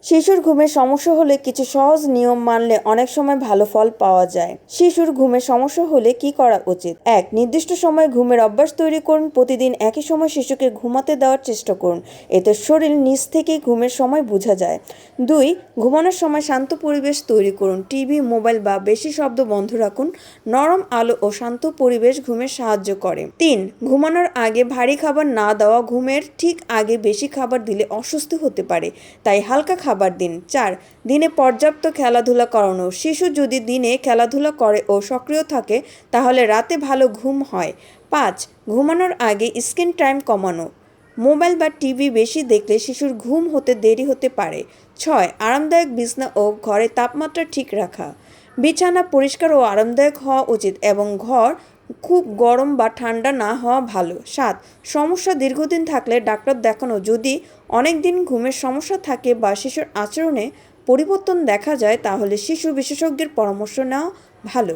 শিশুর ঘুমের সমস্যা হলে কিছু সহজ নিয়ম মানলে অনেক সময় ভালো ফল পাওয়া যায়। শিশুর ঘুমের সমস্যা হলে কি করা উচিত? ১. নির্দিষ্ট সময়ে ঘুমের অভ্যাস তৈরি করুন। প্রতিদিন একই সময় শিশুকে ঘুমাতে দেওয়ার চেষ্টা করুন। এতে শরীর নিজ থেকেই ঘুমের সময় বোঝা যায়। ২. ঘুমানোর সময় শান্ত পরিবেশ তৈরি করুন। টিভি, মোবাইল বা বেশি শব্দ বন্ধ রাখুন। নরম আলো ও শান্ত পরিবেশ ঘুমে সাহায্য করে। ৩. ঘুমানোর আগে ভারী খাবার না দেওয়া। ঘুমের ঠিক আগে বেশি খাবার দিলে অস্বস্তি হতে পারে, তাই হালকা খাবার দিন। ৪. দিনে পর্যাপ্ত খেলাধুলা করানো। শিশু যদি দিনে খেলাধুলা করে ও সক্রিয় থাকে তাহলে রাতে ভালো ঘুম হয়। ৫. ঘুমানোর আগে স্ক্রিন টাইম কমানো। মোবাইল বা টিভি বেশি দেখলে শিশুর ঘুম হতে দেরি হতে পারে। ৬. আরামদায়ক বিছানা ও ঘরের তাপমাত্রা ঠিক রাখা। বিছানা পরিষ্কার ও আরামদায়ক হওয়া উচিত এবং ঘর খুব গরম বা ঠান্ডা না হওয়া ভালো। ৭. সমস্যা দীর্ঘদিন থাকলে ডাক্তার দেখানো। যদি অনেক দিন ঘুমের সমস্যা থাকে বা শিশুর আচরণে পরিবর্তন দেখা যায় তাহলে শিশু বিশেষজ্ঞের পরামর্শ নেওয়া ভালো।